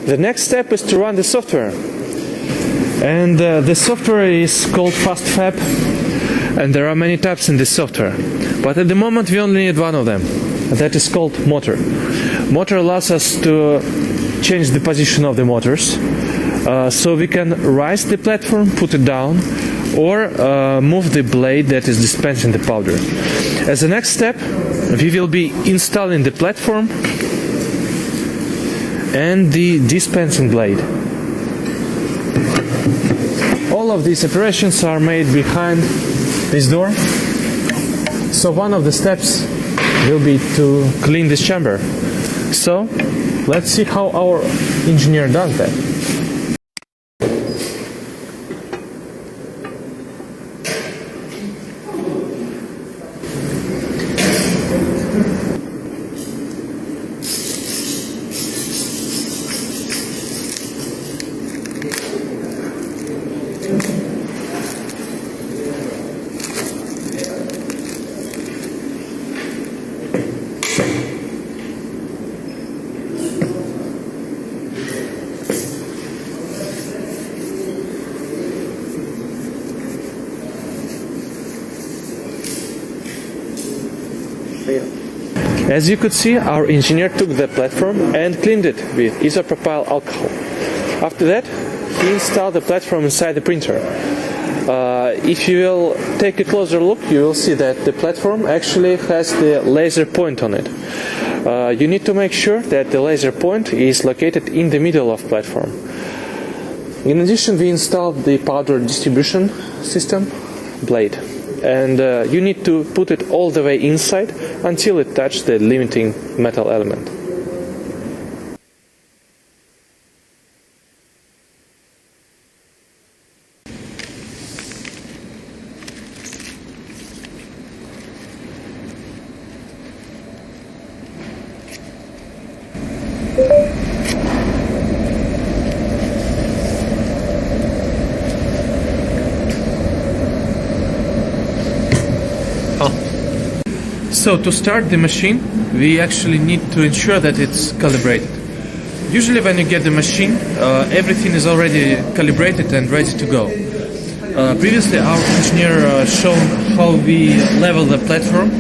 The next step is to run the software. And the software is called Fastform, and there are many types in this software. But at the moment we only need one of them. That is called motor. Motor allows us to change the position of the motors. So we can rise the platform, put it down, or move the blade that is dispensing the powder. As the next step, we will be installing the platform and the dispensing blade. All of these operations are made behind this door. So one of the steps will be to clean this chamber. So let's see how our engineer does that. As you could see, our engineer took the platform and cleaned it with isopropyl alcohol. After that, he installed the platform inside the printer. If you will take a closer look, you will see that the platform actually has the laser point on it. You need to make sure that the laser point is located in the middle of the platform. In addition, we installed the powder distribution system blade. And you need to put it all the way inside until it touches the limiting metal element. So to start the machine, we actually need to ensure that it's calibrated. Usually when you get the machine, everything is already calibrated and ready to go. Previously our engineer shown how we level the platform,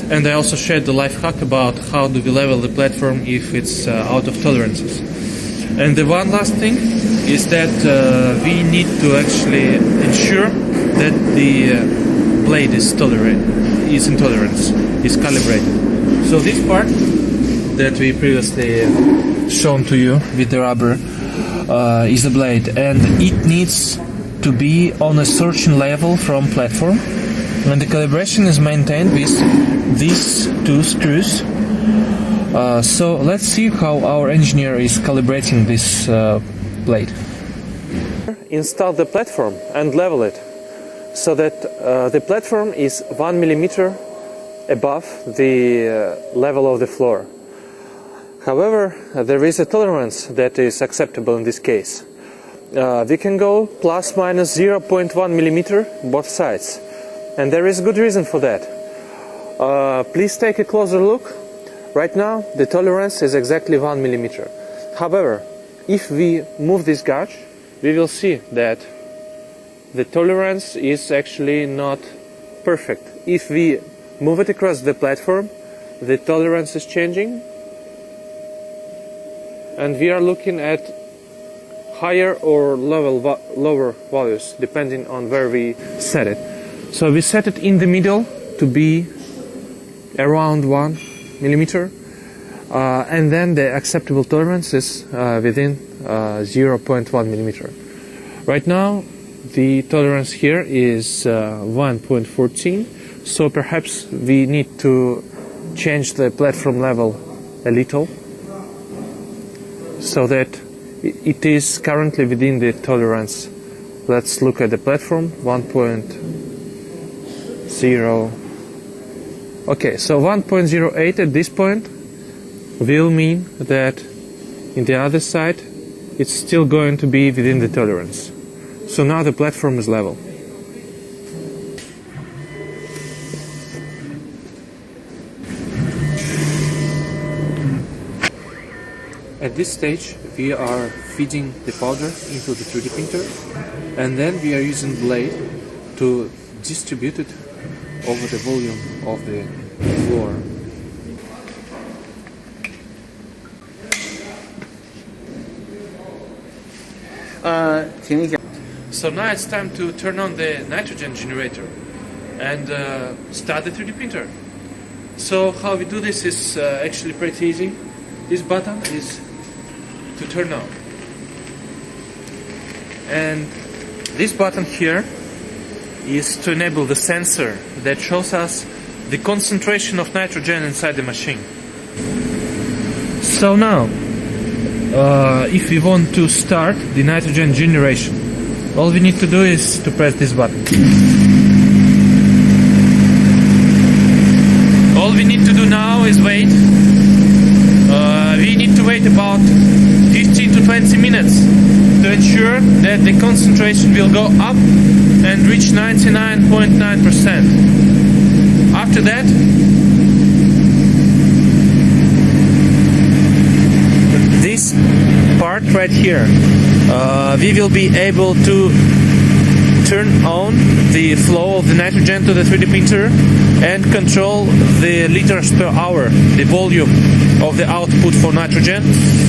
and I also shared the life hack about how do we level the platform if it's out of tolerances. And the one last thing is that we need to actually ensure that the blade is in tolerance, is calibrated. So this part that we previously shown to you with the rubber is the blade, and it needs to be on a certain level from platform, and the calibration is maintained with these two screws. So let's see how our engineer is calibrating this blade. Install the platform and level it so that the platform is 1 millimeter above the level of the floor. However, there is a tolerance that is acceptable in this case. We can go plus minus 0.1 millimeter both sides, and there is a good reason for that. Please take a closer look. Right now the tolerance is exactly 1 millimeter. However, if we move this gauge, we will see that the tolerance is actually not perfect. If we move it across the platform, the tolerance is changing, and we are looking at higher or lower values depending on where we set it. So we set it in the middle to be around 1 millimeter, and then the acceptable tolerance is within 0.1 millimeter. Right now the tolerance here is 1.14, so perhaps we need to change the platform level a little so that it is currently within the tolerance. Let's look at the platform. 1.0. Okay, so 1.08 at this point will mean that in the other side it's still going to be within the tolerance. So now the platform is level. At this stage we are feeding the powder into the 3D printer, and then we are using blade to distribute it over the volume of the floor. So now it's time to turn on the nitrogen generator and start the 3D printer. So how we do this is actually pretty easy. This button is to turn on, and this button here is to enable the sensor that shows us the concentration of nitrogen inside the machine. So now if we want to start the nitrogen generation, all we need to do is to press this button. All we need to do now is wait. We need to wait about 15 to 20 minutes to ensure that the concentration will go up and reach 99.9%. After that, this part right here, we will be able to turn on the flow of the nitrogen to the 3D printer and control the liters per hour, the volume of the output for nitrogen,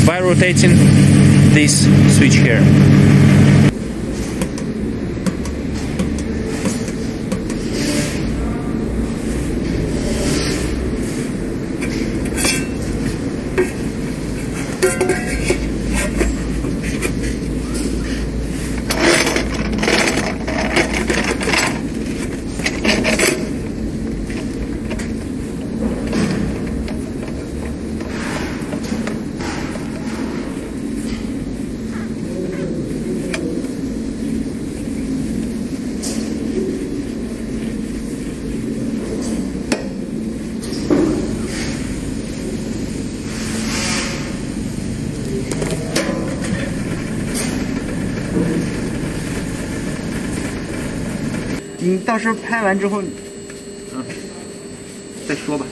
by rotating this switch here.你到时候拍完之后，再说吧。